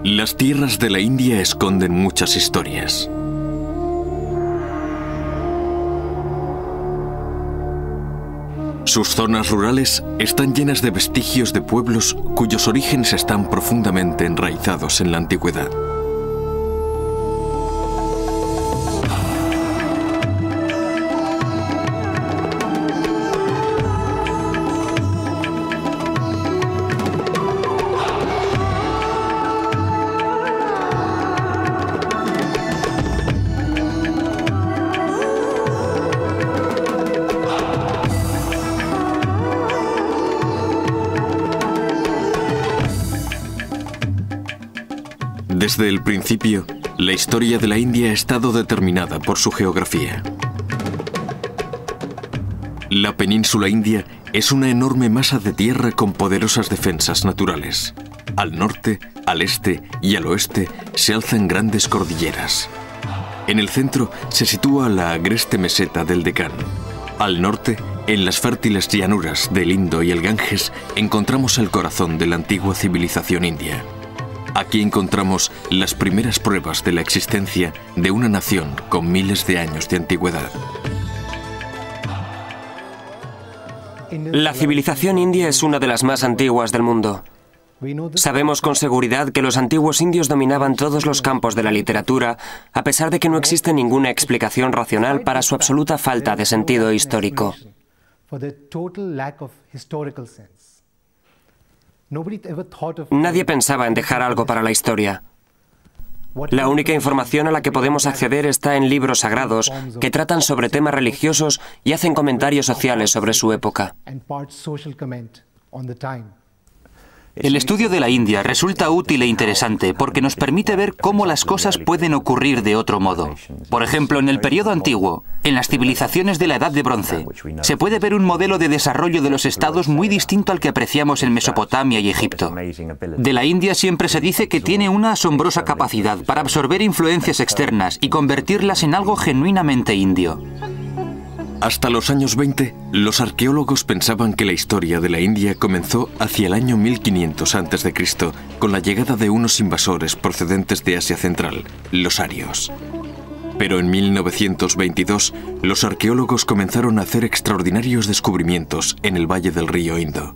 Las tierras de la India esconden muchas historias. Sus zonas rurales están llenas de vestigios de pueblos cuyos orígenes están profundamente enraizados en la antigüedad. Desde el principio, la historia de la India ha estado determinada por su geografía. La península india es una enorme masa de tierra con poderosas defensas naturales. Al norte, al este y al oeste se alzan grandes cordilleras. En el centro se sitúa la agreste meseta del Deccan. Al norte, en las fértiles llanuras del Indo y el Ganges, encontramos el corazón de la antigua civilización india. Aquí encontramos las primeras pruebas de la existencia de una nación con miles de años de antigüedad. La civilización india es una de las más antiguas del mundo. Sabemos con seguridad que los antiguos indios dominaban todos los campos de la literatura, a pesar de que no existe ninguna explicación racional para su absoluta falta de sentido histórico. Nadie pensaba en dejar algo para la historia. La única información a la que podemos acceder está en libros sagrados que tratan sobre temas religiosos y hacen comentarios sociales sobre su época. El estudio de la India resulta útil e interesante porque nos permite ver cómo las cosas pueden ocurrir de otro modo. Por ejemplo, en el periodo antiguo, en las civilizaciones de la Edad de Bronce, se puede ver un modelo de desarrollo de los estados muy distinto al que apreciamos en Mesopotamia y Egipto. De la India siempre se dice que tiene una asombrosa capacidad para absorber influencias externas y convertirlas en algo genuinamente indio. Hasta los años 20, los arqueólogos pensaban que la historia de la India comenzó hacia el año 1500 a.C., con la llegada de unos invasores procedentes de Asia Central, los arios. Pero en 1922, los arqueólogos comenzaron a hacer extraordinarios descubrimientos en el valle del río Indo.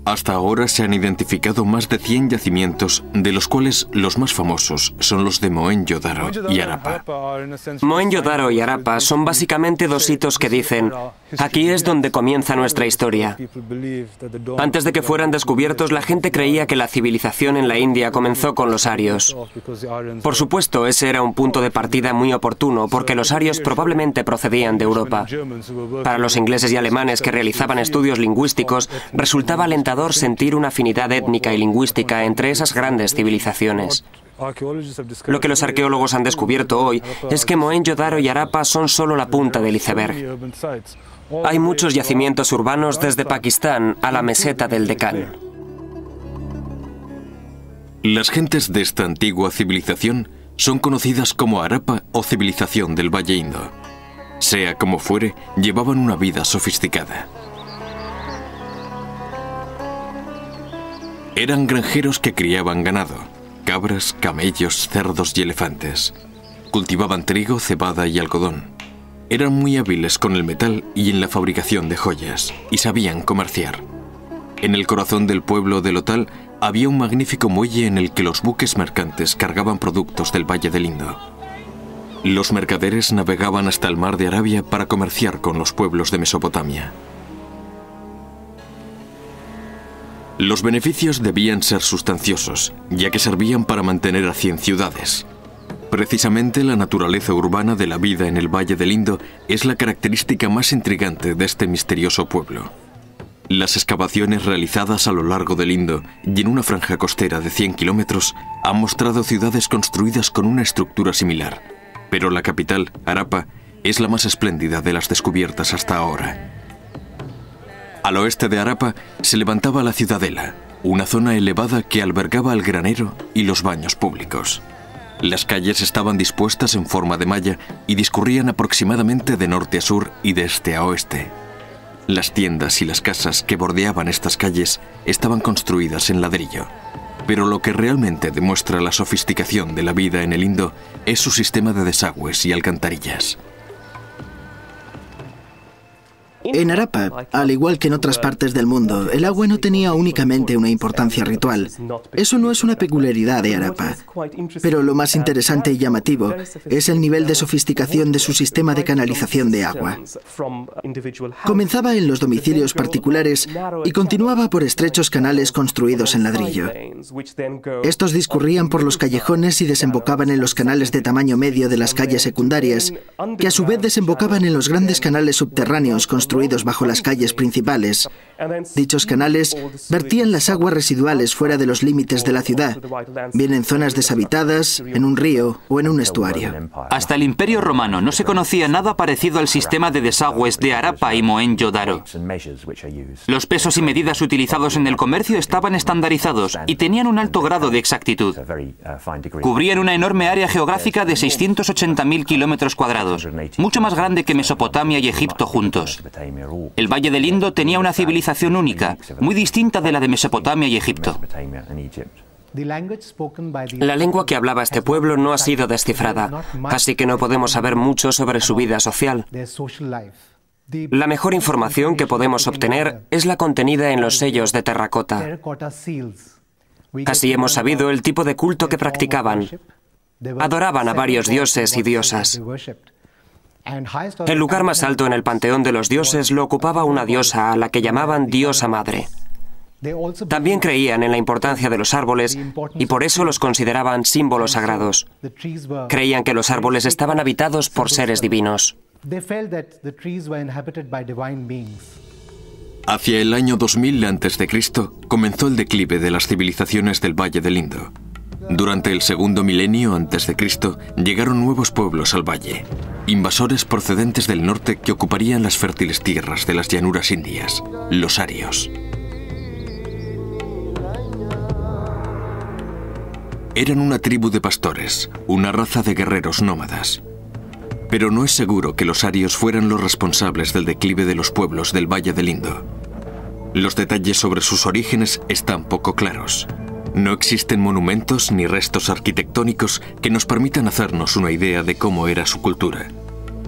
Hasta ahora se han identificado más de 100 yacimientos, de los cuales los más famosos son los de Mohenjo-Daro y Harappa. Mohenjo-Daro y Harappa son básicamente dos hitos que dicen: aquí es donde comienza nuestra historia. Antes de que fueran descubiertos, la gente creía que la civilización en la India comenzó con los arios. Por supuesto, ese era un punto de partida muy oportuno, porque los arios probablemente procedían de Europa. Para los ingleses y alemanes que realizaban estudios lingüísticos, resultaba alentador sentir una afinidad étnica y lingüística entre esas grandes civilizaciones. Lo que los arqueólogos han descubierto hoy es que Mohenjo-Daro y Harappa son solo la punta del iceberg. Hay muchos yacimientos urbanos desde Pakistán a la meseta del Deccan. Las gentes de esta antigua civilización son conocidas como Harappa o civilización del Valle Indo. Sea como fuere, llevaban una vida sofisticada. Eran granjeros que criaban ganado, cabras, camellos, cerdos y elefantes. Cultivaban trigo, cebada y algodón. Eran muy hábiles con el metal y en la fabricación de joyas, y sabían comerciar. En el corazón del pueblo de Lothal había un magnífico muelle en el que los buques mercantes cargaban productos del Valle del Indo. Los mercaderes navegaban hasta el mar de Arabia para comerciar con los pueblos de Mesopotamia. Los beneficios debían ser sustanciosos, ya que servían para mantener a 100 ciudades. Precisamente la naturaleza urbana de la vida en el Valle del Indo es la característica más intrigante de este misterioso pueblo. Las excavaciones realizadas a lo largo del Indo y en una franja costera de 100 kilómetros han mostrado ciudades construidas con una estructura similar, pero la capital, Harappa, es la más espléndida de las descubiertas hasta ahora. Al oeste de Harappa se levantaba la ciudadela, una zona elevada que albergaba el granero y los baños públicos. Las calles estaban dispuestas en forma de malla y discurrían aproximadamente de norte a sur y de este a oeste. Las tiendas y las casas que bordeaban estas calles estaban construidas en ladrillo, Pero lo que realmente demuestra la sofisticación de la vida en el Indo es su sistema de desagües y alcantarillas. En Harappa, al igual que en otras partes del mundo, el agua no tenía únicamente una importancia ritual. Eso no es una peculiaridad de Harappa. Pero lo más interesante y llamativo es el nivel de sofisticación de su sistema de canalización de agua. Comenzaba en los domicilios particulares y continuaba por estrechos canales construidos en ladrillo. Estos discurrían por los callejones y desembocaban en los canales de tamaño medio de las calles secundarias, que a su vez desembocaban en los grandes canales subterráneos construidos bajo las calles principales. Dichos canales vertían las aguas residuales fuera de los límites de la ciudad, bien en zonas deshabitadas, en un río o en un estuario. Hasta el Imperio Romano no se conocía nada parecido al sistema de desagües de Harappa y Mohenjo-Daro. Los pesos y medidas utilizados en el comercio estaban estandarizados y tenían un alto grado de exactitud. Cubrían una enorme área geográfica de 680.000 kilómetros cuadrados, mucho más grande que Mesopotamia y Egipto juntos. El Valle del Indo tenía una civilización única, muy distinta de la de Mesopotamia y Egipto. La lengua que hablaba este pueblo no ha sido descifrada, así que no podemos saber mucho sobre su vida social. La mejor información que podemos obtener es la contenida en los sellos de terracota. Así hemos sabido el tipo de culto que practicaban. Adoraban a varios dioses y diosas. El lugar más alto en el panteón de los dioses lo ocupaba una diosa a la que llamaban diosa madre. También creían en la importancia de los árboles y por eso los consideraban símbolos sagrados. Creían que los árboles estaban habitados por seres divinos. Hacia el año 2000 a.C. comenzó el declive de las civilizaciones del Valle del Indo. Durante el segundo milenio a.C. llegaron nuevos pueblos al valle, invasores procedentes del norte que ocuparían las fértiles tierras de las llanuras indias, los arios. Eran una tribu de pastores, una raza de guerreros nómadas. Pero no es seguro que los arios fueran los responsables del declive de los pueblos del Valle del Indo. Los detalles sobre sus orígenes están poco claros. No existen monumentos ni restos arquitectónicos que nos permitan hacernos una idea de cómo era su cultura.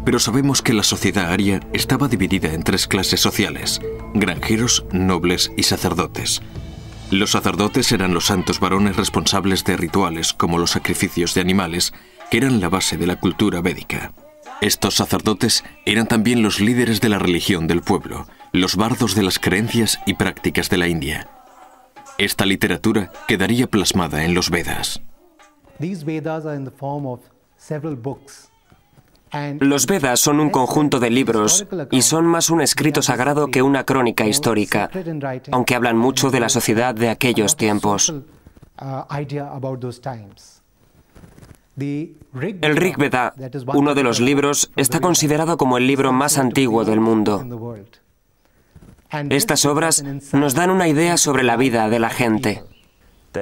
Pero sabemos que la sociedad aria estaba dividida en tres clases sociales: granjeros, nobles y sacerdotes. Los sacerdotes eran los santos varones responsables de rituales como los sacrificios de animales, que eran la base de la cultura védica. Estos sacerdotes eran también los líderes de la religión del pueblo, los bardos de las creencias y prácticas de la India. Esta literatura quedaría plasmada en los Vedas. Los Vedas son un conjunto de libros y son más un escrito sagrado que una crónica histórica, aunque hablan mucho de la sociedad de aquellos tiempos. El Rig Veda, uno de los libros, está considerado como el libro más antiguo del mundo. Estas obras nos dan una idea sobre la vida de la gente.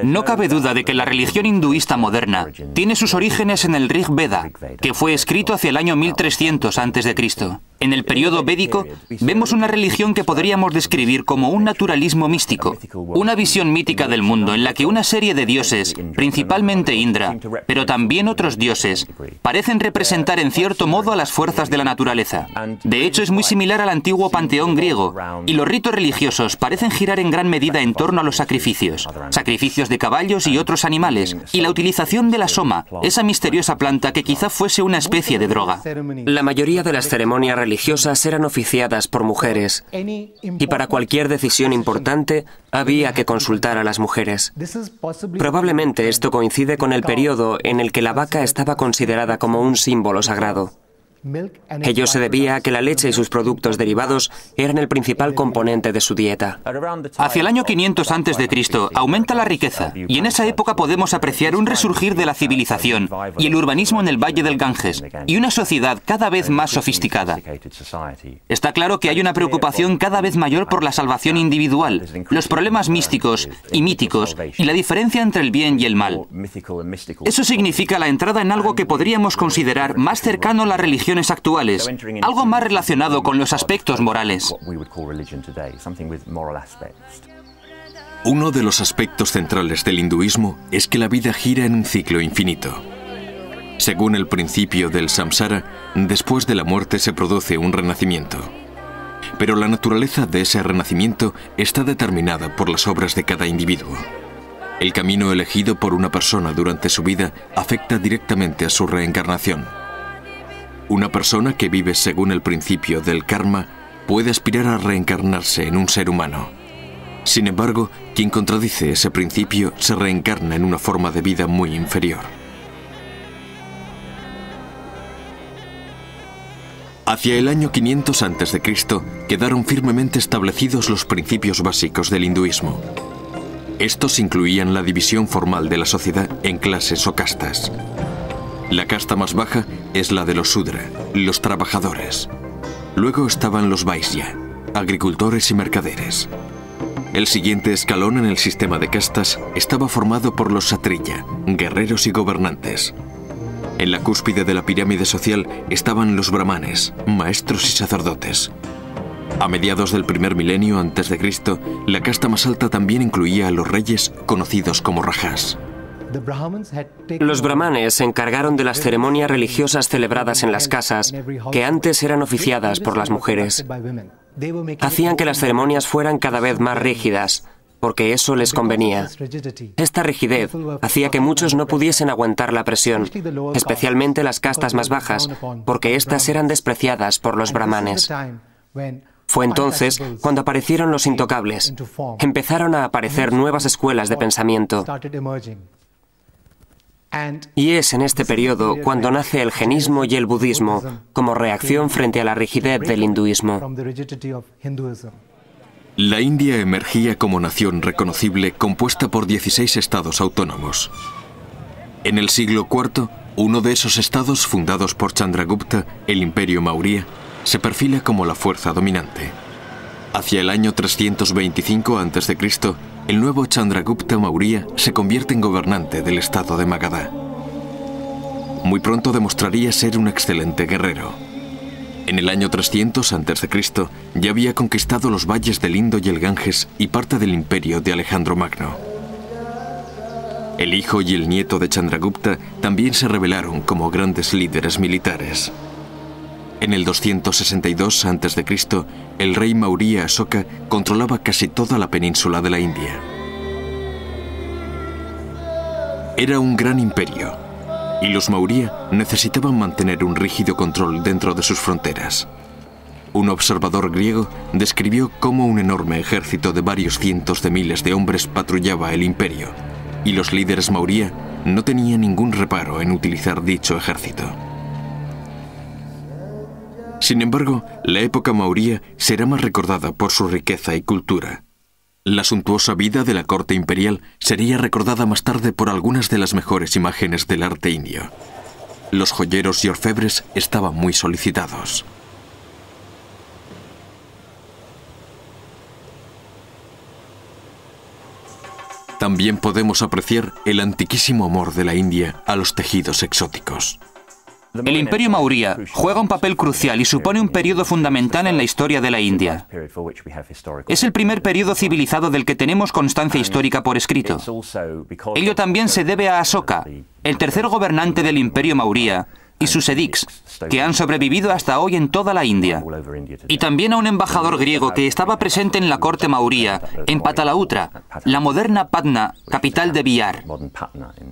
No cabe duda de que la religión hinduista moderna tiene sus orígenes en el Rig Veda, que fue escrito hacia el año 1300 a.C. En el periodo védico vemos una religión que podríamos describir como un naturalismo místico, una visión mítica del mundo en la que una serie de dioses, principalmente Indra, pero también otros dioses, parecen representar en cierto modo a las fuerzas de la naturaleza. De hecho, es muy similar al antiguo panteón griego, y los ritos religiosos parecen girar en gran medida en torno a los sacrificios de caballos y otros animales, y la utilización de la soma, esa misteriosa planta que quizá fuese una especie de droga. La mayoría de las ceremonias religiosas eran oficiadas por mujeres, y para cualquier decisión importante había que consultar a las mujeres. Probablemente esto coincide con el periodo en el que la vaca estaba considerada como un símbolo sagrado. Ello se debía a que la leche y sus productos derivados eran el principal componente de su dieta. Hacia el año 500 a.C. aumenta la riqueza, y en esa época podemos apreciar un resurgir de la civilización y el urbanismo en el Valle del Ganges, y una sociedad cada vez más sofisticada. Está claro que hay una preocupación cada vez mayor por la salvación individual, los problemas místicos y míticos, y la diferencia entre el bien y el mal. Eso significa la entrada en algo que podríamos considerar más cercano a la religión actuales, algo más relacionado con los aspectos morales. Uno de los aspectos centrales del hinduismo es que la vida gira en un ciclo infinito. Según el principio del samsara, después de la muerte se produce un renacimiento. Pero la naturaleza de ese renacimiento está determinada por las obras de cada individuo. El camino elegido por una persona durante su vida afecta directamente a su reencarnación. Una persona que vive según el principio del karma puede aspirar a reencarnarse en un ser humano. Sin embargo, quien contradice ese principio se reencarna en una forma de vida muy inferior. Hacia el año 500 a.C. quedaron firmemente establecidos los principios básicos del hinduismo. Estos incluían la división formal de la sociedad en clases o castas. La casta más baja es la de los Sudra, los trabajadores. Luego estaban los Vaisya, agricultores y mercaderes. El siguiente escalón en el sistema de castas estaba formado por los Satriya, guerreros y gobernantes. En la cúspide de la pirámide social estaban los brahmanes, maestros y sacerdotes. A mediados del primer milenio antes de Cristo, la casta más alta también incluía a los reyes, conocidos como rajas. Los brahmanes se encargaron de las ceremonias religiosas celebradas en las casas, que antes eran oficiadas por las mujeres. Hacían que las ceremonias fueran cada vez más rígidas, porque eso les convenía. Esta rigidez hacía que muchos no pudiesen aguantar la presión, especialmente las castas más bajas, porque éstas eran despreciadas por los brahmanes. Fue entonces cuando aparecieron los intocables. Empezaron a aparecer nuevas escuelas de pensamiento. Y es en este periodo cuando nace el jainismo y el budismo como reacción frente a la rigidez del hinduismo. La India emergía como nación reconocible compuesta por 16 estados autónomos. En el siglo IV, uno de esos estados fundados por Chandragupta, el Imperio Maurya, se perfila como la fuerza dominante. Hacia el año 325 a.C., el nuevo Chandragupta Maurya se convierte en gobernante del estado de Magadha. Muy pronto demostraría ser un excelente guerrero. En el año 300 a.C. ya había conquistado los valles del Indo y el Ganges y parte del imperio de Alejandro Magno. El hijo y el nieto de Chandragupta también se revelaron como grandes líderes militares. En el 262 a.C., el rey Maurya Asoka controlaba casi toda la península de la India. Era un gran imperio, y los Maurya necesitaban mantener un rígido control dentro de sus fronteras. Un observador griego describió cómo un enorme ejército de varios cientos de miles de hombres patrullaba el imperio, y los líderes Maurya no tenían ningún reparo en utilizar dicho ejército. Sin embargo, la época Maurya será más recordada por su riqueza y cultura. La suntuosa vida de la corte imperial sería recordada más tarde por algunas de las mejores imágenes del arte indio. Los joyeros y orfebres estaban muy solicitados. También podemos apreciar el antiquísimo amor de la India a los tejidos exóticos. El Imperio Maurya juega un papel crucial y supone un periodo fundamental en la historia de la India. Es el primer periodo civilizado del que tenemos constancia histórica por escrito. Ello también se debe a Asoka, el tercer gobernante del Imperio Maurya, y sus edicts, que han sobrevivido hasta hoy en toda la India. Y también a un embajador griego que estaba presente en la corte Maurya, en Patalautra, la moderna Patna, capital de Bihar.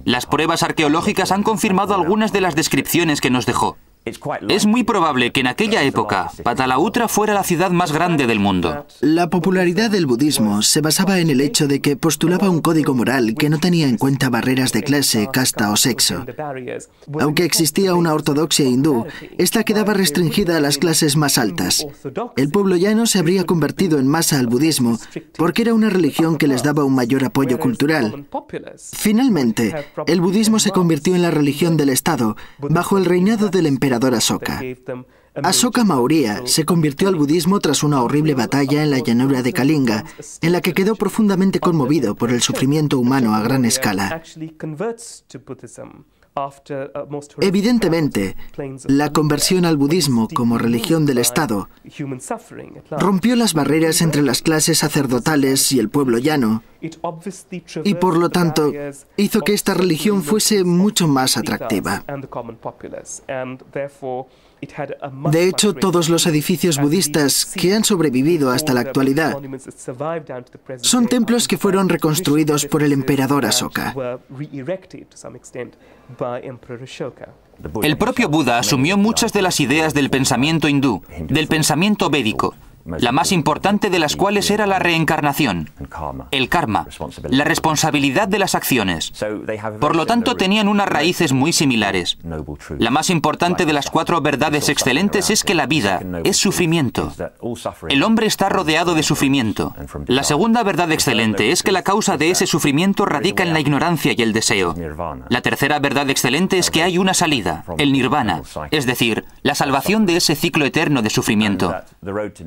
Las pruebas arqueológicas han confirmado algunas de las descripciones que nos dejó. Es muy probable que en aquella época Patalautra fuera la ciudad más grande del mundo. La popularidad del budismo se basaba en el hecho de que postulaba un código moral que no tenía en cuenta barreras de clase, casta o sexo. Aunque existía una ortodoxia hindú, esta quedaba restringida a las clases más altas. El pueblo llano se habría convertido en masa al budismo porque era una religión que les daba un mayor apoyo cultural. Finalmente, el budismo se convirtió en la religión del Estado bajo el reinado del emperador Asoka. Asoka Maurya se convirtió al budismo tras una horrible batalla en la llanura de Kalinga, en la que quedó profundamente conmovido por el sufrimiento humano a gran escala. Evidentemente, la conversión al budismo como religión del Estado rompió las barreras entre las clases sacerdotales y el pueblo llano, y por lo tanto hizo que esta religión fuese mucho más atractiva. De hecho, todos los edificios budistas que han sobrevivido hasta la actualidad son templos que fueron reconstruidos por el emperador Asoka. El propio Buda asumió muchas de las ideas del pensamiento hindú, del pensamiento védico, la más importante de las cuales era la reencarnación, el karma, la responsabilidad de las acciones. Por lo tanto, tenían unas raíces muy similares. La más importante de las 4 verdades excelentes es que la vida es sufrimiento. El hombre está rodeado de sufrimiento. La segunda verdad excelente es que la causa de ese sufrimiento radica en la ignorancia y el deseo. La tercera verdad excelente es que hay una salida, el nirvana, es decir, la salvación de ese ciclo eterno de sufrimiento.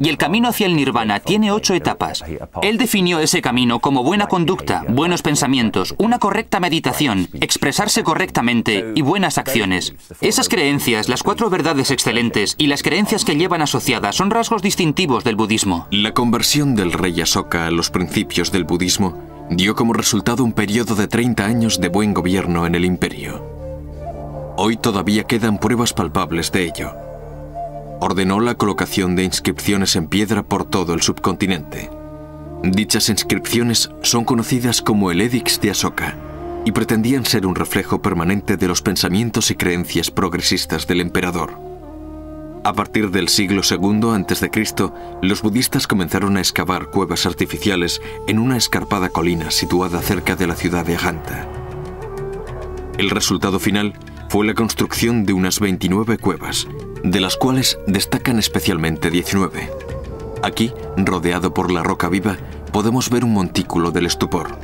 Y el camino hacia el nirvana tiene 8 etapas. Él definió ese camino como buena conducta, buenos pensamientos, una correcta meditación, expresarse correctamente y buenas acciones. Esas creencias, las 4 verdades excelentes y las creencias que llevan asociadas son rasgos distintivos del budismo. La conversión del rey Asoka a los principios del budismo dio como resultado un periodo de 30 años de buen gobierno en el imperio. Hoy todavía quedan pruebas palpables de ello. Ordenó la colocación de inscripciones en piedra por todo el subcontinente. Dichas inscripciones son conocidas como el Edicts de Asoka y pretendían ser un reflejo permanente de los pensamientos y creencias progresistas del emperador. A partir del siglo II a.C., los budistas comenzaron a excavar cuevas artificiales en una escarpada colina situada cerca de la ciudad de Ajanta. El resultado final fue la construcción de unas 29 cuevas, de las cuales destacan especialmente 19. Aquí, rodeado por la roca viva, podemos ver un montículo del estupor.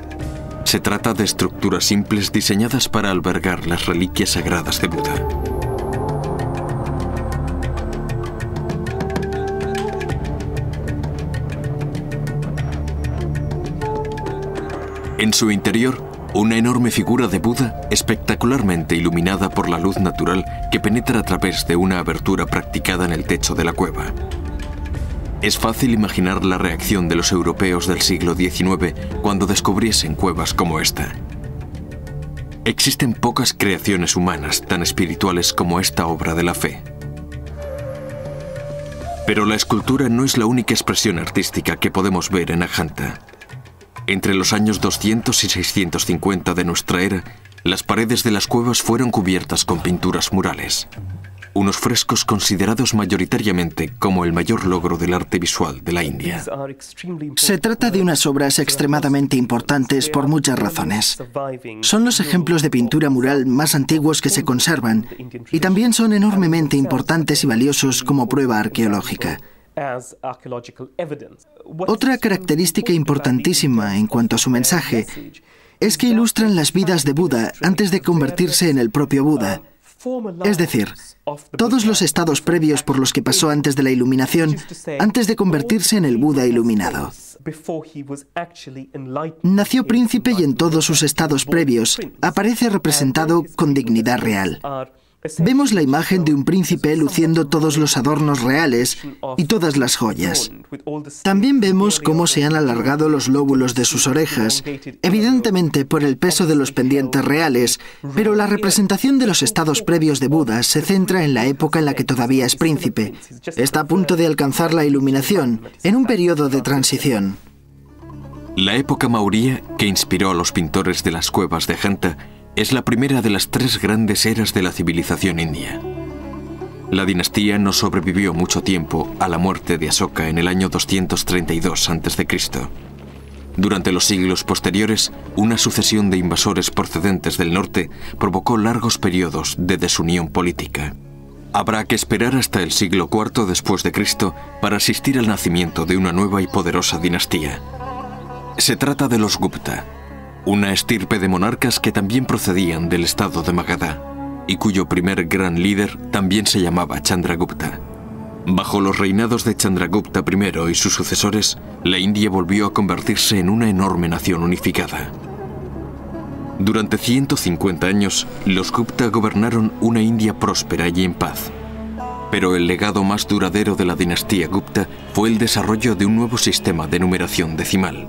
Se trata de estructuras simples diseñadas para albergar las reliquias sagradas de Buda. En su interior, una enorme figura de Buda espectacularmente iluminada por la luz natural que penetra a través de una abertura practicada en el techo de la cueva. Es fácil imaginar la reacción de los europeos del siglo XIX cuando descubriesen cuevas como esta. Existen pocas creaciones humanas tan espirituales como esta obra de la fe. Pero la escultura no es la única expresión artística que podemos ver en Ajanta. Entre los años 200 y 650 de nuestra era, las paredes de las cuevas fueron cubiertas con pinturas murales. Unos frescos considerados mayoritariamente como el mayor logro del arte visual de la India. Se trata de unas obras extremadamente importantes por muchas razones. Son los ejemplos de pintura mural más antiguos que se conservan y también son enormemente importantes y valiosos como prueba arqueológica. Otra característica importantísima en cuanto a su mensaje es que ilustran las vidas de Buda antes de convertirse en el propio Buda. Es decir, todos los estados previos por los que pasó antes de la iluminación, antes de convertirse en el Buda iluminado. Nació príncipe y en todos sus estados previos aparece representado con dignidad real. Vemos la imagen de un príncipe luciendo todos los adornos reales y todas las joyas. También vemos cómo se han alargado los lóbulos de sus orejas, evidentemente por el peso de los pendientes reales, pero la representación de los estados previos de Buda se centra en la época en la que todavía es príncipe. Está a punto de alcanzar la iluminación, en un periodo de transición. La época mauría, que inspiró a los pintores de las cuevas de Ajanta, es la primera de las 3 grandes eras de la civilización india. La dinastía no sobrevivió mucho tiempo a la muerte de Asoka en el año 232 a.C. Durante los siglos posteriores, una sucesión de invasores procedentes del norte provocó largos periodos de desunión política. Habrá que esperar hasta el siglo IV después de Cristo para asistir al nacimiento de una nueva y poderosa dinastía. Se trata de los Gupta, una estirpe de monarcas que también procedían del estado de Magadha y cuyo primer gran líder también se llamaba Chandragupta. Bajo los reinados de Chandragupta I y sus sucesores, la India volvió a convertirse en una enorme nación unificada. Durante 150 años, los Gupta gobernaron una India próspera y en paz. Pero el legado más duradero de la dinastía Gupta fue el desarrollo de un nuevo sistema de numeración decimal.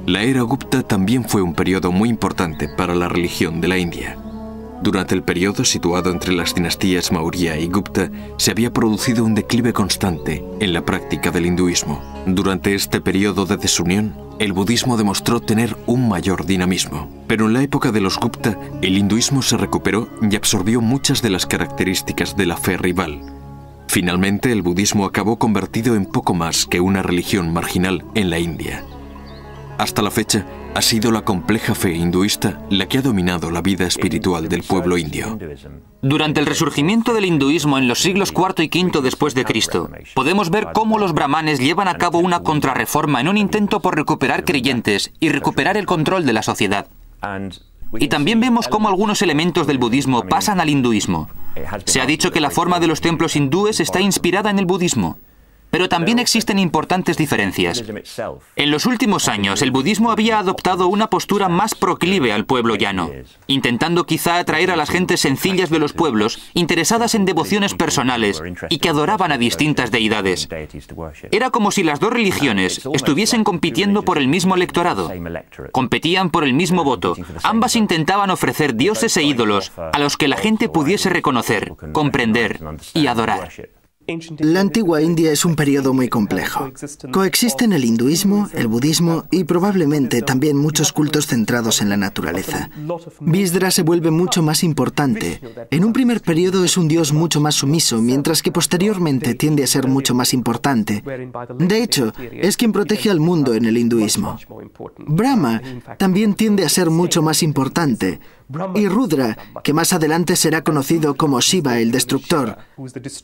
La era Gupta también fue un periodo muy importante para la religión de la India. Durante el periodo situado entre las dinastías Maurya y Gupta, se había producido un declive constante en la práctica del hinduismo. Durante este periodo de desunión, el budismo demostró tener un mayor dinamismo. Pero en la época de los Gupta, el hinduismo se recuperó y absorbió muchas de las características de la fe rival. Finalmente, el budismo acabó convertido en poco más que una religión marginal en la India. Hasta la fecha, ha sido la compleja fe hinduista la que ha dominado la vida espiritual del pueblo indio. Durante el resurgimiento del hinduismo en los siglos IV y V después de Cristo, podemos ver cómo los brahmanes llevan a cabo una contrarreforma en un intento por recuperar creyentes y recuperar el control de la sociedad. Y también vemos cómo algunos elementos del budismo pasan al hinduismo. Se ha dicho que la forma de los templos hindúes está inspirada en el budismo. Pero también existen importantes diferencias. En los últimos años, el budismo había adoptado una postura más proclive al pueblo llano, intentando quizá atraer a las gentes sencillas de los pueblos, interesadas en devociones personales y que adoraban a distintas deidades. Era como si las dos religiones estuviesen compitiendo por el mismo electorado. Competían por el mismo voto. Ambas intentaban ofrecer dioses e ídolos a los que la gente pudiese reconocer, comprender y adorar. La antigua India es un periodo muy complejo. Coexisten el hinduismo, el budismo y probablemente también muchos cultos centrados en la naturaleza. Visdra se vuelve mucho más importante. En un primer periodo es un dios mucho más sumiso, mientras que posteriormente tiende a ser mucho más importante. De hecho, es quien protege al mundo en el hinduismo. Brahma también tiende a ser mucho más importante. Y Rudra, que más adelante será conocido como Shiva el Destructor.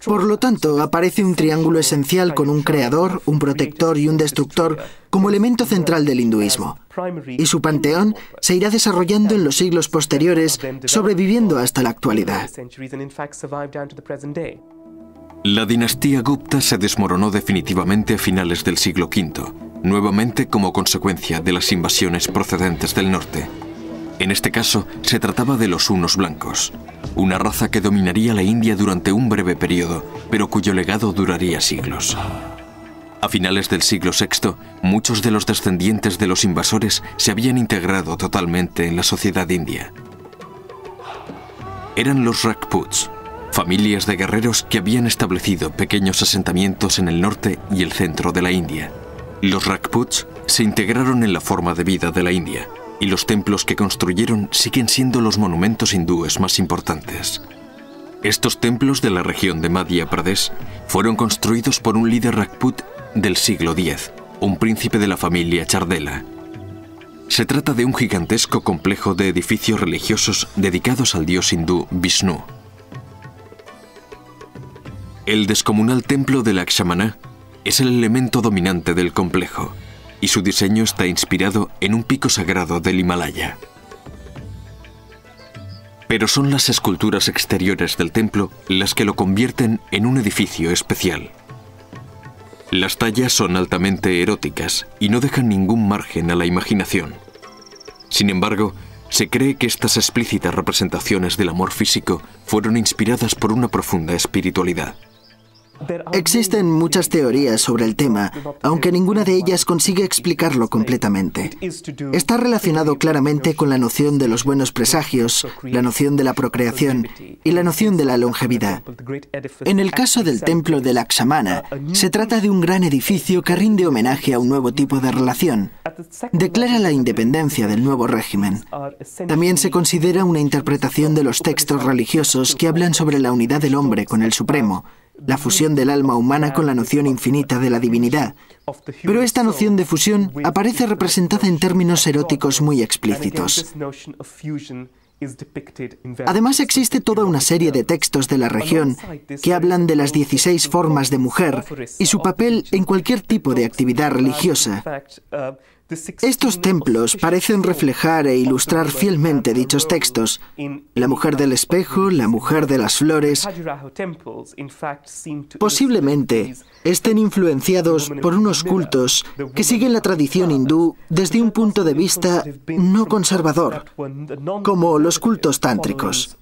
Por lo tanto, aparece un triángulo esencial con un creador, un protector y un destructor como elemento central del hinduismo. Y su panteón se irá desarrollando en los siglos posteriores, sobreviviendo hasta la actualidad. La dinastía Gupta se desmoronó definitivamente a finales del siglo V, nuevamente como consecuencia de las invasiones procedentes del norte. En este caso, se trataba de los hunos blancos, una raza que dominaría la India durante un breve periodo, pero cuyo legado duraría siglos. A finales del siglo VI, muchos de los descendientes de los invasores se habían integrado totalmente en la sociedad india. Eran los Rajputs, familias de guerreros que habían establecido pequeños asentamientos en el norte y el centro de la India. Los Rajputs se integraron en la forma de vida de la India, y los templos que construyeron siguen siendo los monumentos hindúes más importantes. Estos templos de la región de Madhya Pradesh fueron construidos por un líder Rajput del siglo X, un príncipe de la familia Chardela. Se trata de un gigantesco complejo de edificios religiosos dedicados al dios hindú Vishnu. El descomunal templo de Lakshmana es el elemento dominante del complejo, y su diseño está inspirado en un pico sagrado del Himalaya. Pero son las esculturas exteriores del templo las que lo convierten en un edificio especial. Las tallas son altamente eróticas y no dejan ningún margen a la imaginación. Sin embargo, se cree que estas explícitas representaciones del amor físico fueron inspiradas por una profunda espiritualidad. Existen muchas teorías sobre el tema, aunque ninguna de ellas consigue explicarlo completamente. Está relacionado claramente con la noción de los buenos presagios, la noción de la procreación y la noción de la longevidad. En el caso del templo de Lakshmana, se trata de un gran edificio que rinde homenaje a un nuevo tipo de relación. Declara la independencia del nuevo régimen. También se considera una interpretación de los textos religiosos que hablan sobre la unidad del hombre con el Supremo, la fusión del alma humana con la noción infinita de la divinidad. Pero esta noción de fusión aparece representada en términos eróticos muy explícitos. Además, existe toda una serie de textos de la región que hablan de las 16 formas de mujer y su papel en cualquier tipo de actividad religiosa. Estos templos parecen reflejar e ilustrar fielmente dichos textos. La mujer del espejo, la mujer de las flores, posiblemente estén influenciados por unos cultos que siguen la tradición hindú desde un punto de vista no conservador, como los cultos tántricos.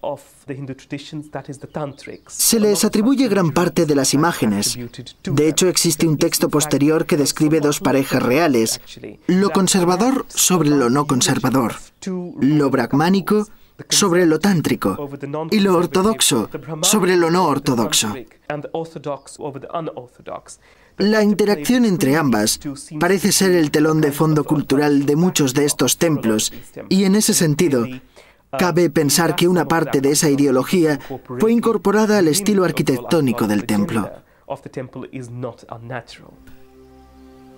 Se les atribuye gran parte de las imágenes. De hecho, existe un texto posterior que describe dos parejas reales, lo conservador sobre lo no conservador, lo brahmánico sobre lo tántrico y lo ortodoxo sobre lo no ortodoxo. La interacción entre ambas parece ser el telón de fondo cultural de muchos de estos templos, y en ese sentido, cabe pensar que una parte de esa ideología fue incorporada al estilo arquitectónico del templo.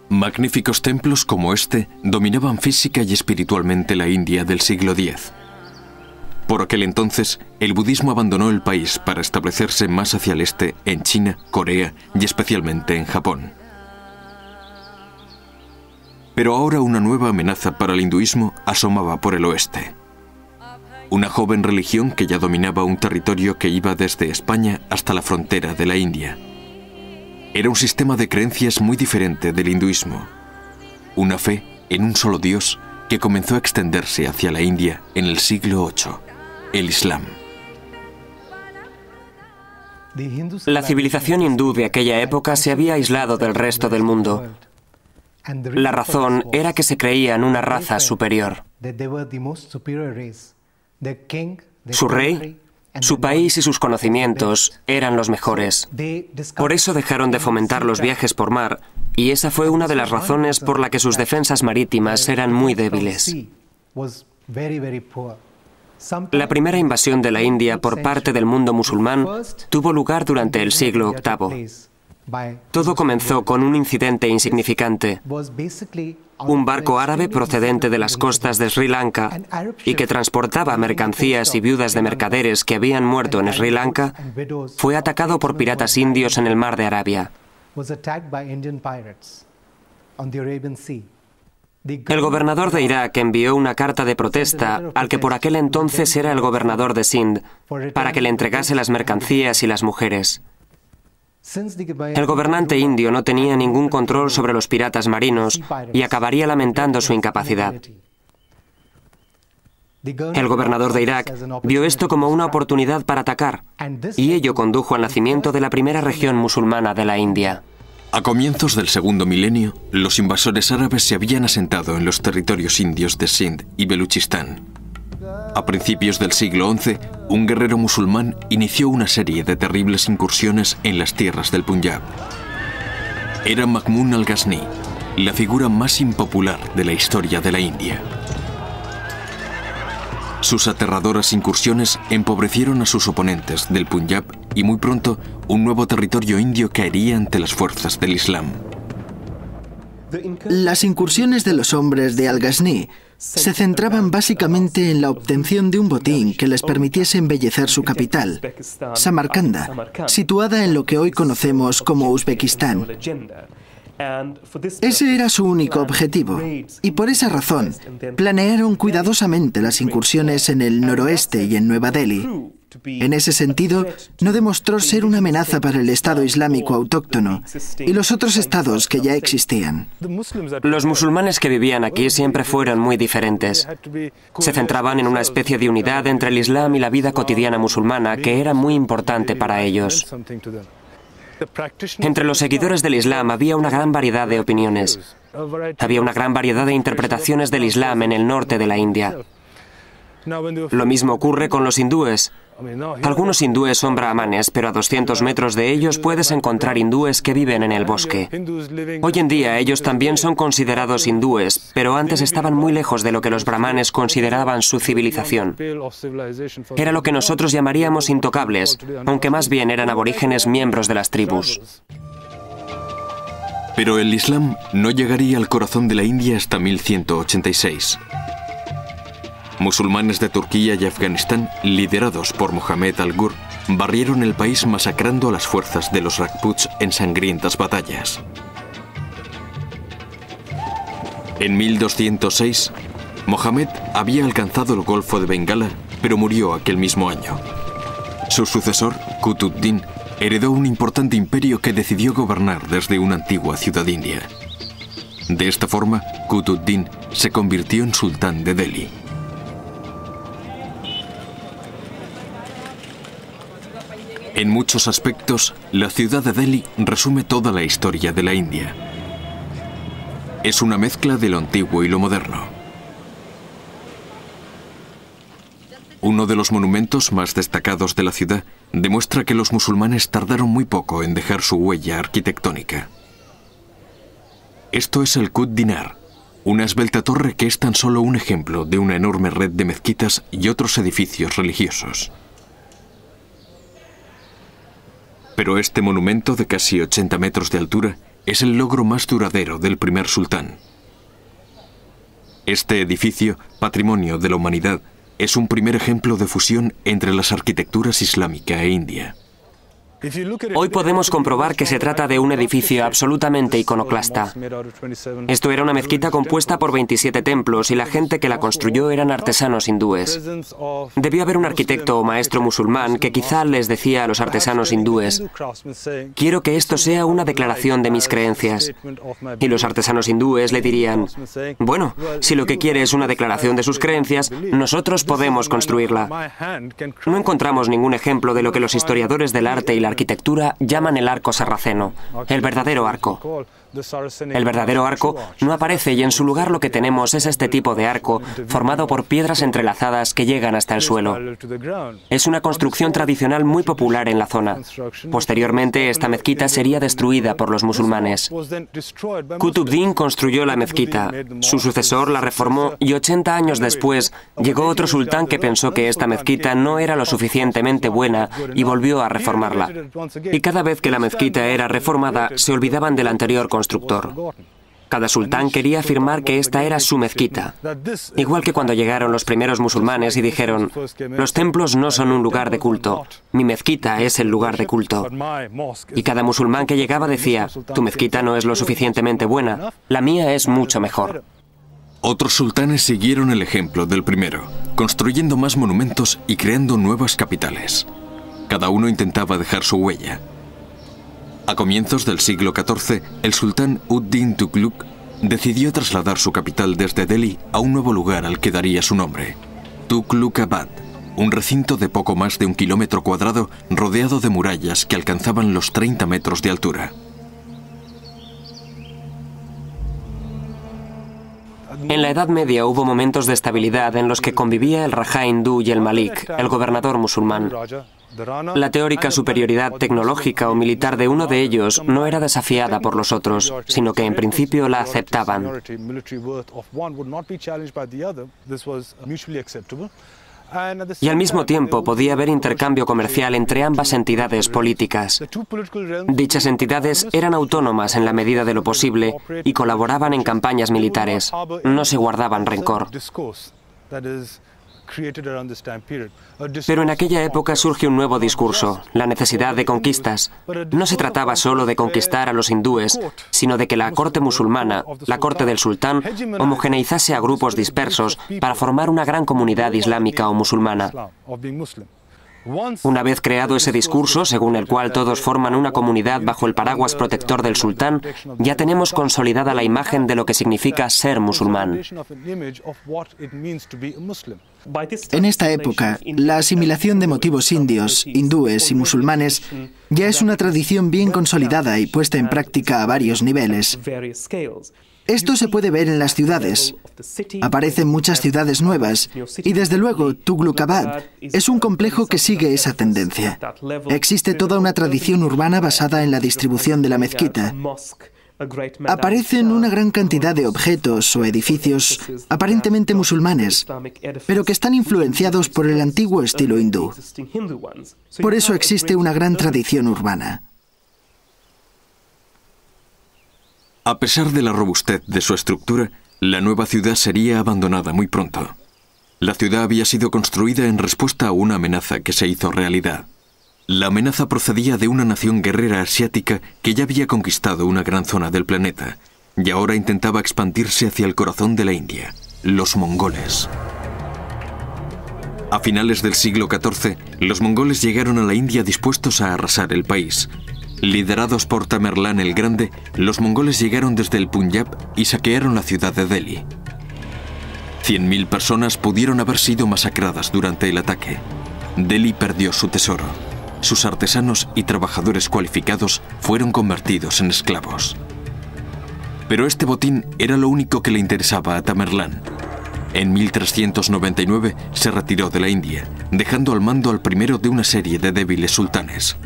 Magníficos templos como este dominaban física y espiritualmente la India del siglo X. Por aquel entonces, el budismo abandonó el país para establecerse más hacia el este, en China, Corea y especialmente en Japón. Pero ahora una nueva amenaza para el hinduismo asomaba por el oeste. Una joven religión que ya dominaba un territorio que iba desde España hasta la frontera de la India. Era un sistema de creencias muy diferente del hinduismo. Una fe en un solo Dios que comenzó a extenderse hacia la India en el siglo VIII. El Islam. La civilización hindú de aquella época se había aislado del resto del mundo. La razón era que se creían una raza superior. Su rey, su país y sus conocimientos eran los mejores. Por eso dejaron de fomentar los viajes por mar, y esa fue una de las razones por la que sus defensas marítimas eran muy débiles. La primera invasión de la India por parte del mundo musulmán tuvo lugar durante el siglo VIII. Todo comenzó con un incidente insignificante. Un barco árabe procedente de las costas de Sri Lanka y que transportaba mercancías y viudas de mercaderes que habían muerto en Sri Lanka fue atacado por piratas indios en el mar de Arabia. El gobernador de Irak envió una carta de protesta al que por aquel entonces era el gobernador de Sindh para que le entregase las mercancías y las mujeres. El gobernante indio no tenía ningún control sobre los piratas marinos y acabaría lamentando su incapacidad. El gobernador de Irak vio esto como una oportunidad para atacar, y ello condujo al nacimiento de la primera región musulmana de la India. A comienzos del segundo milenio, los invasores árabes se habían asentado en los territorios indios de Sindh y Beluchistán. A principios del siglo XI, un guerrero musulmán inició una serie de terribles incursiones en las tierras del Punjab. Era Mahmud al-Ghazni, la figura más impopular de la historia de la India. Sus aterradoras incursiones empobrecieron a sus oponentes del Punjab y muy pronto un nuevo territorio indio caería ante las fuerzas del Islam. Las incursiones de los hombres de al-Ghazni se centraban básicamente en la obtención de un botín que les permitiese embellecer su capital, Samarcanda, situada en lo que hoy conocemos como Uzbekistán. Ese era su único objetivo, y por esa razón planearon cuidadosamente las incursiones en el noroeste y en Nueva Delhi. En ese sentido, no demostró ser una amenaza para el Estado Islámico autóctono y los otros estados que ya existían. Los musulmanes que vivían aquí siempre fueron muy diferentes. Se centraban en una especie de unidad entre el Islam y la vida cotidiana musulmana que era muy importante para ellos. Entre los seguidores del Islam había una gran variedad de opiniones. Había una gran variedad de interpretaciones del Islam en el norte de la India. Lo mismo ocurre con los hindúes. Algunos hindúes son brahmanes, pero a 200 metros de ellos puedes encontrar hindúes que viven en el bosque. Hoy en día ellos también son considerados hindúes, pero antes estaban muy lejos de lo que los brahmanes consideraban su civilización. Era lo que nosotros llamaríamos intocables, aunque más bien eran aborígenes miembros de las tribus. Pero el Islam no llegaría al corazón de la India hasta 1186. Musulmanes de Turquía y Afganistán, liderados por Mohammed al-Ghur, barrieron el país masacrando a las fuerzas de los Rajputs en sangrientas batallas. En 1206, Mohammed había alcanzado el Golfo de Bengala, pero murió aquel mismo año. Su sucesor, Qutb-ud-Din, heredó un importante imperio que decidió gobernar desde una antigua ciudad india. De esta forma, Qutb-ud-Din se convirtió en sultán de Delhi. En muchos aspectos, la ciudad de Delhi resume toda la historia de la India. Es una mezcla de lo antiguo y lo moderno. Uno de los monumentos más destacados de la ciudad demuestra que los musulmanes tardaron muy poco en dejar su huella arquitectónica. Esto es el Qutb Dinar, una esbelta torre que es tan solo un ejemplo de una enorme red de mezquitas y otros edificios religiosos. Pero este monumento de casi 80 metros de altura es el logro más duradero del primer sultán. Este edificio, patrimonio de la humanidad, es un primer ejemplo de fusión entre las arquitecturas islámica e india. Hoy podemos comprobar que se trata de un edificio absolutamente iconoclasta. Esto era una mezquita compuesta por 27 templos y la gente que la construyó eran artesanos hindúes. Debió haber un arquitecto o maestro musulmán que quizá les decía a los artesanos hindúes: quiero que esto sea una declaración de mis creencias. Y los artesanos hindúes le dirían: bueno, si lo que quiere es una declaración de sus creencias, nosotros podemos construirla. No encontramos ningún ejemplo de lo que los historiadores del arte y la arquitectura llaman el arco sarraceno, el verdadero arco. El verdadero arco no aparece y en su lugar lo que tenemos es este tipo de arco formado por piedras entrelazadas que llegan hasta el suelo. Es una construcción tradicional muy popular en la zona. Posteriormente, esta mezquita sería destruida por los musulmanes. Qutb-ud-Din construyó la mezquita, su sucesor la reformó y 80 años después llegó otro sultán que pensó que esta mezquita no era lo suficientemente buena y volvió a reformarla. Y cada vez que la mezquita era reformada, se olvidaban del anterior constructor. Cada sultán quería afirmar que esta era su mezquita. Igual que cuando llegaron los primeros musulmanes y dijeron: los templos no son un lugar de culto, mi mezquita es el lugar de culto. Y cada musulmán que llegaba decía: tu mezquita no es lo suficientemente buena, la mía es mucho mejor. Otros sultanes siguieron el ejemplo del primero, construyendo más monumentos y creando nuevas capitales. Cada uno intentaba dejar su huella. A comienzos del siglo XIV, el sultán ud-Din Tughlaq decidió trasladar su capital desde Delhi a un nuevo lugar al que daría su nombre, Tughlaqabad, un recinto de poco más de 1 kilómetro cuadrado rodeado de murallas que alcanzaban los 30 metros de altura. En la Edad Media hubo momentos de estabilidad en los que convivía el Rajá hindú y el Malik, el gobernador musulmán. La teórica superioridad tecnológica o militar de uno de ellos no era desafiada por los otros, sino que en principio la aceptaban. Y al mismo tiempo podía haber intercambio comercial entre ambas entidades políticas. Dichas entidades eran autónomas en la medida de lo posible y colaboraban en campañas militares. No se guardaban rencor. Pero en aquella época surge un nuevo discurso, la necesidad de conquistas. No se trataba solo de conquistar a los hindúes, sino de que la corte musulmana, la corte del sultán, homogeneizase a grupos dispersos para formar una gran comunidad islámica o musulmana. Una vez creado ese discurso, según el cual todos forman una comunidad bajo el paraguas protector del sultán, ya tenemos consolidada la imagen de lo que significa ser musulmán. En esta época, la asimilación de motivos indios, hindúes y musulmanes ya es una tradición bien consolidada y puesta en práctica a varios niveles. Esto se puede ver en las ciudades. Aparecen muchas ciudades nuevas y desde luego Tughlaqabad es un complejo que sigue esa tendencia. Existe toda una tradición urbana basada en la distribución de la mezquita. Aparecen una gran cantidad de objetos o edificios aparentemente musulmanes, pero que están influenciados por el antiguo estilo hindú. Por eso existe una gran tradición urbana. A pesar de la robustez de su estructura, la nueva ciudad sería abandonada muy pronto. La ciudad había sido construida en respuesta a una amenaza que se hizo realidad. La amenaza procedía de una nación guerrera asiática que ya había conquistado una gran zona del planeta, y ahora intentaba expandirse hacia el corazón de la India, los mongoles. A finales del siglo XIV, los mongoles llegaron a la India dispuestos a arrasar el país. Liderados por Tamerlán el Grande, los mongoles llegaron desde el Punjab y saquearon la ciudad de Delhi. 100.000 personas pudieron haber sido masacradas durante el ataque. Delhi perdió su tesoro. Sus artesanos y trabajadores cualificados fueron convertidos en esclavos. Pero este botín era lo único que le interesaba a Tamerlán. En 1399 se retiró de la India, dejando al mando al primero de una serie de débiles sultanes.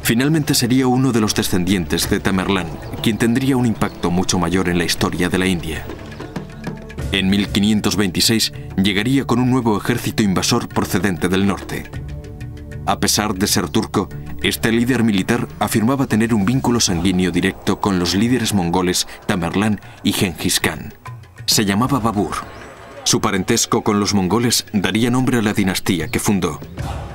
Finalmente sería uno de los descendientes de Tamerlán quien tendría un impacto mucho mayor en la historia de la India. En 1526 llegaría con un nuevo ejército invasor procedente del norte. A pesar de ser turco, este líder militar afirmaba tener un vínculo sanguíneo directo con los líderes mongoles Tamerlán y Gengis Khan. Se llamaba Babur. Su parentesco con los mongoles daría nombre a la dinastía que fundó,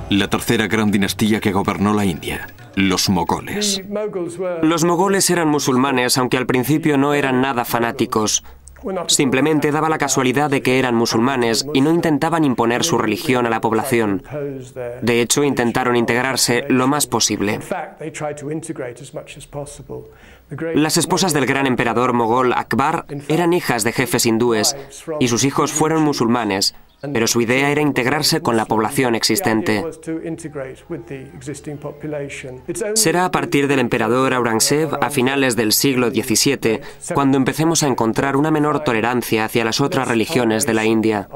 la tercera gran dinastía que gobernó la India, los mogoles. Los mogoles eran musulmanes, aunque al principio no eran nada fanáticos. Simplemente daba la casualidad de que eran musulmanes y no intentaban imponer su religión a la población. De hecho, intentaron integrarse lo más posible. Las esposas del gran emperador mogol Akbar eran hijas de jefes hindúes y sus hijos fueron musulmanes, pero su idea era integrarse con la población existente. Será a partir del emperador Aurangzeb a finales del siglo XVII cuando empecemos a encontrar una menor tolerancia hacia las otras religiones de la India.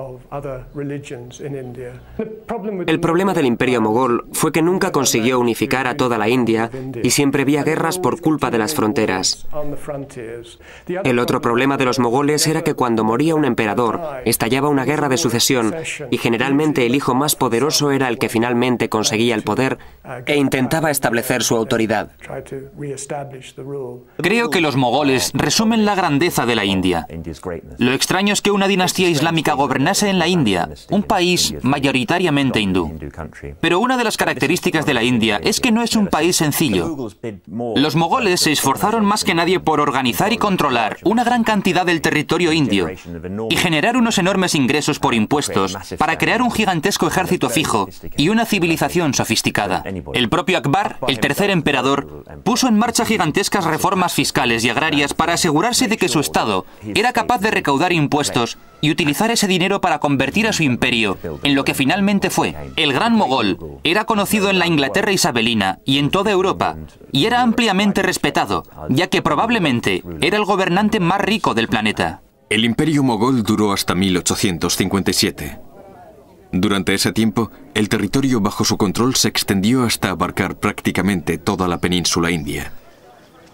El problema del imperio mogol fue que nunca consiguió unificar a toda la India y siempre había guerras por culpa de las fronteras. El otro problema de los mogoles era que cuando moría un emperador, estallaba una guerra de sucesión y generalmente el hijo más poderoso era el que finalmente conseguía el poder e intentaba establecer su autoridad. Creo que los mogoles resumen la grandeza de la India. Lo extraño es que una dinastía islámica gobernase en la India, un país mayoritariamente hindú. Pero una de las características de la India es que no es un país sencillo. Los mogoles se esforzaron más que nadie por organizar y controlar una gran cantidad del territorio indio y generar unos enormes ingresos por impuestos para crear un gigantesco ejército fijo y una civilización sofisticada. El propio Akbar, el tercer emperador, puso en marcha gigantescas reformas fiscales y agrarias para asegurarse de que su estado era capaz de recaudar impuestos y utilizar ese dinero para convertir a su imperio en lo que finalmente fue. El Gran Mogol era conocido en la Inglaterra isabelina y en toda Europa, y era ampliamente respetado, ya que probablemente era el gobernante más rico del planeta. El imperio mogol duró hasta 1857. Durante ese tiempo, el territorio bajo su control se extendió hasta abarcar prácticamente toda la península india.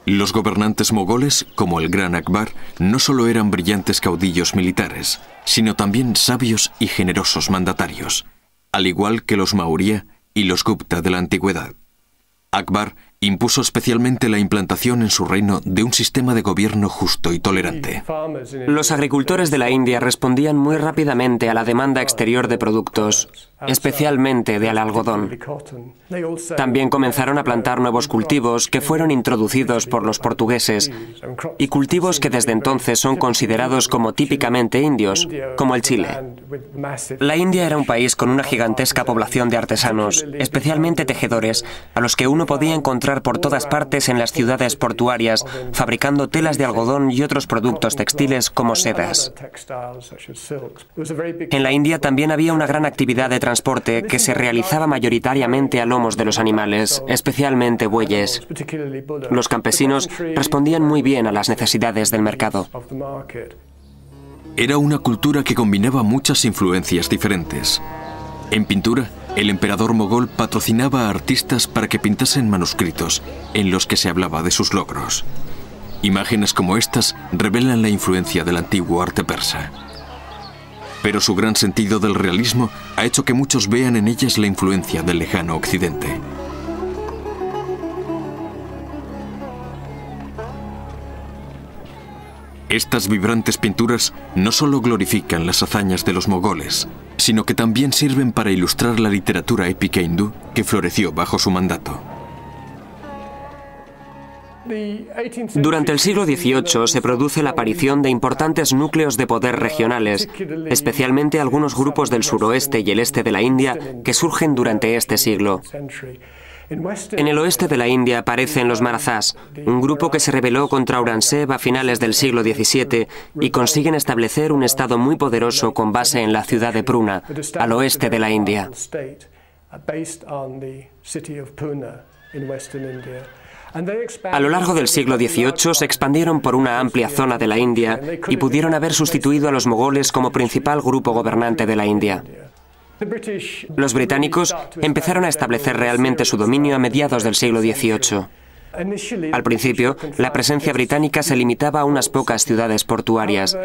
Los gobernantes mogoles, como el gran Akbar, no solo eran brillantes caudillos militares, sino también sabios y generosos mandatarios, al igual que los Maurya y los Gupta de la antigüedad. Akbar impuso especialmente la implantación en su reino de un sistema de gobierno justo y tolerante. Los agricultores de la India respondían muy rápidamente a la demanda exterior de productos, especialmente del algodón. También comenzaron a plantar nuevos cultivos que fueron introducidos por los portugueses y cultivos que desde entonces son considerados como típicamente indios, como el chile. La India era un país con una gigantesca población de artesanos, especialmente tejedores, a los que uno podía encontrar por todas partes en las ciudades portuarias, fabricando telas de algodón y otros productos textiles como sedas. En la India también había una gran actividad de transporte que se realizaba mayoritariamente a lomos de los animales, especialmente bueyes. Los campesinos respondían muy bien a las necesidades del mercado. Era una cultura que combinaba muchas influencias diferentes. En pintura, el emperador mogol patrocinaba a artistas para que pintasen manuscritos en los que se hablaba de sus logros. Imágenes como estas revelan la influencia del antiguo arte persa. Pero su gran sentido del realismo ha hecho que muchos vean en ellas la influencia del lejano occidente. Estas vibrantes pinturas no solo glorifican las hazañas de los mogoles, sino que también sirven para ilustrar la literatura épica hindú que floreció bajo su mandato. Durante el siglo XVIII se produce la aparición de importantes núcleos de poder regionales, especialmente algunos grupos del suroeste y el este de la India que surgen durante este siglo. En el oeste de la India aparecen los Marathás, un grupo que se rebeló contra Aurangzeb a finales del siglo XVII y consiguen establecer un estado muy poderoso con base en la ciudad de Pune, al oeste de la India. A lo largo del siglo XVIII se expandieron por una amplia zona de la India y pudieron haber sustituido a los mogoles como principal grupo gobernante de la India. Los británicos empezaron a establecer realmente su dominio a mediados del siglo XVIII. Al principio, la presencia británica se limitaba a unas pocas ciudades portuarias.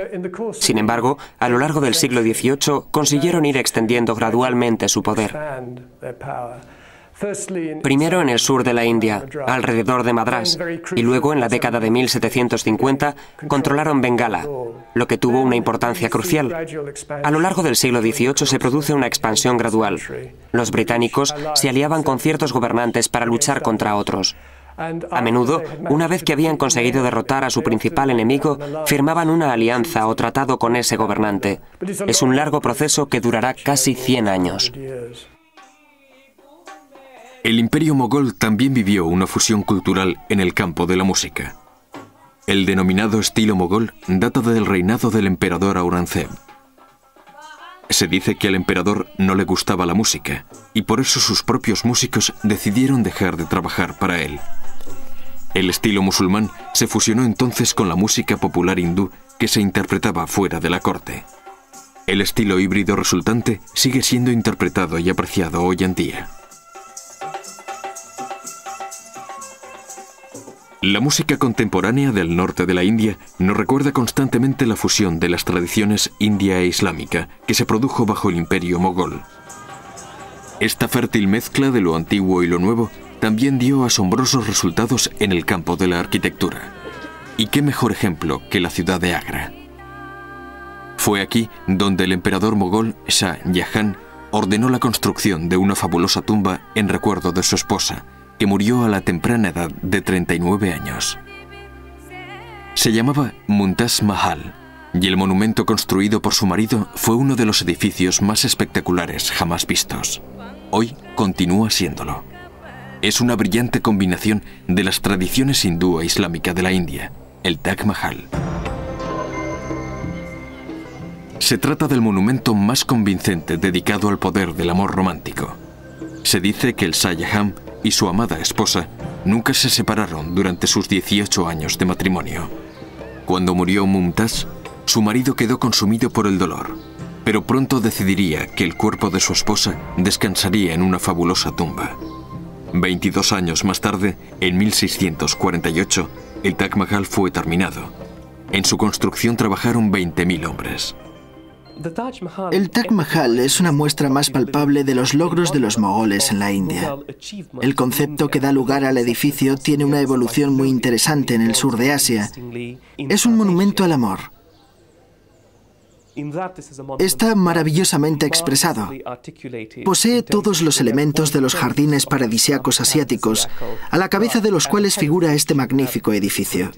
Sin embargo, a lo largo del siglo XVIII consiguieron ir extendiendo gradualmente su poder. Primero en el sur de la India, alrededor de Madrás, y luego en la década de 1750 controlaron Bengala, lo que tuvo una importancia crucial. A lo largo del siglo XVIII se produce una expansión gradual. Los británicos se aliaban con ciertos gobernantes para luchar contra otros. A menudo, una vez que habían conseguido derrotar a su principal enemigo, firmaban una alianza o tratado con ese gobernante. Es un largo proceso que durará casi 100 años. El imperio mogol también vivió una fusión cultural en el campo de la música. El denominado estilo mogol data del reinado del emperador Aurangzeb. Se dice que al emperador no le gustaba la música y por eso sus propios músicos decidieron dejar de trabajar para él. El estilo musulmán se fusionó entonces con la música popular hindú que se interpretaba fuera de la corte. El estilo híbrido resultante sigue siendo interpretado y apreciado hoy en día. La música contemporánea del norte de la India nos recuerda constantemente la fusión de las tradiciones india e islámica que se produjo bajo el imperio mogol. Esta fértil mezcla de lo antiguo y lo nuevo también dio asombrosos resultados en el campo de la arquitectura. ¿Y qué mejor ejemplo que la ciudad de Agra? Fue aquí donde el emperador mogol Shah Jahan ordenó la construcción de una fabulosa tumba en recuerdo de su esposa, que murió a la temprana edad de 39 años. Se llamaba Mumtaz Mahal, y el monumento construido por su marido fue uno de los edificios más espectaculares jamás vistos. Hoy continúa siéndolo. Es una brillante combinación de las tradiciones hindú e islámica de la India, el Taj Mahal. Se trata del monumento más convincente dedicado al poder del amor romántico. Se dice que el Shah Jahan y su amada esposa nunca se separaron durante sus 18 años de matrimonio. Cuando murió Mumtaz, su marido quedó consumido por el dolor, pero pronto decidiría que el cuerpo de su esposa descansaría en una fabulosa tumba. 22 años más tarde, en 1648, el Taj Mahal fue terminado. En su construcción trabajaron 20.000 hombres. El Taj Mahal es una muestra más palpable de los logros de los mogoles en la India. El concepto que da lugar al edificio tiene una evolución muy interesante en el sur de Asia. Es un monumento al amor. Está maravillosamente expresado. Posee todos los elementos de los jardines paradisíacos asiáticos, a la cabeza de los cuales figura este magnífico edificio.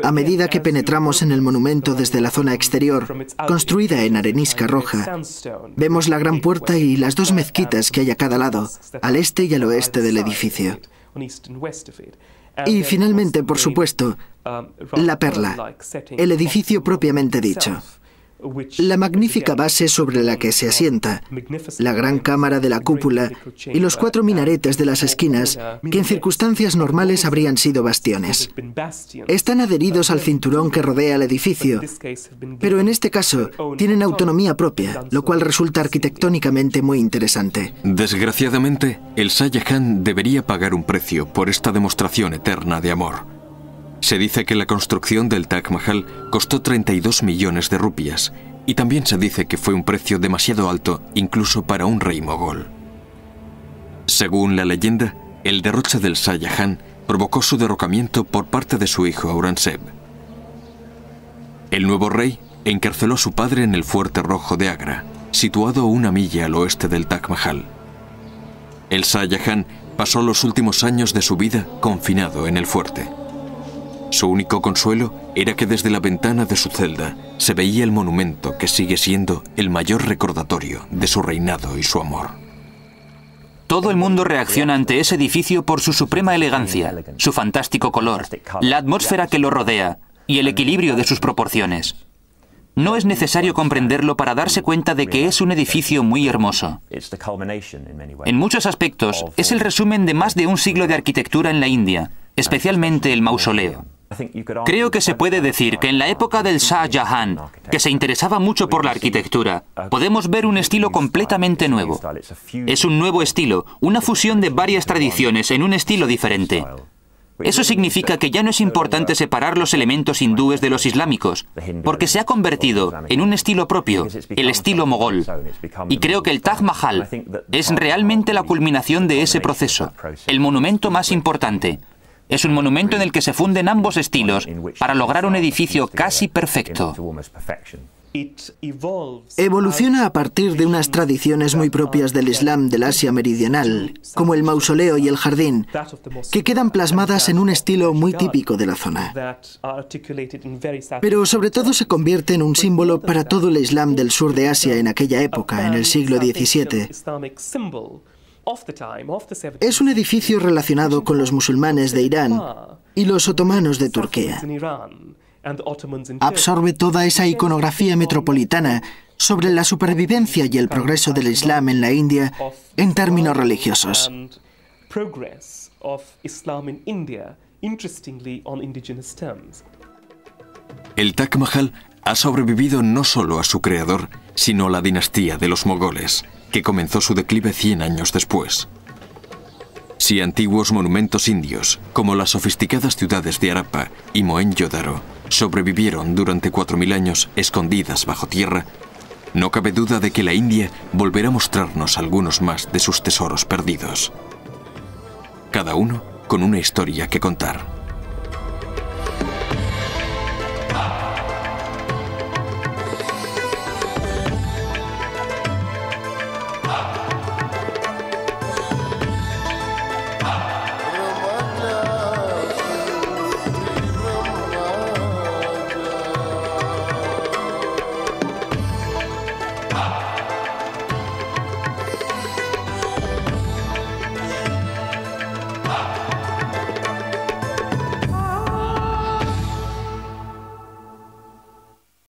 A medida que penetramos en el monumento desde la zona exterior, construida en arenisca roja, vemos la gran puerta y las dos mezquitas que hay a cada lado, al este y al oeste del edificio. Y finalmente, por supuesto, la perla, el edificio propiamente dicho. La magnífica base sobre la que se asienta, la gran cámara de la cúpula y los 4 minaretes de las esquinas, que en circunstancias normales habrían sido bastiones. Están adheridos al cinturón que rodea el edificio, pero en este caso tienen autonomía propia, lo cual resulta arquitectónicamente muy interesante. Desgraciadamente, el Shah Jahan debería pagar un precio por esta demostración eterna de amor. Se dice que la construcción del Taj Mahal costó 32 millones de rupias, y también se dice que fue un precio demasiado alto incluso para un rey mogol. Según la leyenda, el derroche del Shah Jahan provocó su derrocamiento por parte de su hijo Aurangzeb. El nuevo rey encarceló a su padre en el Fuerte Rojo de Agra, situado a 1 milla al oeste del Taj Mahal. El Shah Jahan pasó los últimos años de su vida confinado en el fuerte. Su único consuelo era que desde la ventana de su celda se veía el monumento que sigue siendo el mayor recordatorio de su reinado y su amor. Todo el mundo reacciona ante ese edificio por su suprema elegancia, su fantástico color, la atmósfera que lo rodea y el equilibrio de sus proporciones. No es necesario comprenderlo para darse cuenta de que es un edificio muy hermoso. En muchos aspectos, es el resumen de más de un siglo de arquitectura en la India, especialmente el mausoleo. Creo que se puede decir que en la época del Shah Jahan, que se interesaba mucho por la arquitectura, podemos ver un estilo completamente nuevo. Es un nuevo estilo, una fusión de varias tradiciones en un estilo diferente. Eso significa que ya no es importante separar los elementos hindúes de los islámicos, porque se ha convertido en un estilo propio, el estilo mogol. Y creo que el Taj Mahal es realmente la culminación de ese proceso, el monumento más importante. Es un monumento en el que se funden ambos estilos para lograr un edificio casi perfecto. Evoluciona a partir de unas tradiciones muy propias del Islam del Asia meridional, como el mausoleo y el jardín, que quedan plasmadas en un estilo muy típico de la zona. Pero sobre todo se convierte en un símbolo para todo el Islam del sur de Asia en aquella época, en el siglo XVII. Es un edificio relacionado con los musulmanes de Irán y los otomanos de Turquía. Absorbe toda esa iconografía metropolitana sobre la supervivencia y el progreso del Islam en la India en términos religiosos. El Taj Mahal ha sobrevivido no solo a su creador, sino a la dinastía de los mogoles, que comenzó su declive 100 años después. Si antiguos monumentos indios, como las sofisticadas ciudades de Harappa y Mohenjo-Daro, sobrevivieron durante 4000 años escondidas bajo tierra, no cabe duda de que la India volverá a mostrarnos algunos más de sus tesoros perdidos. Cada uno con una historia que contar.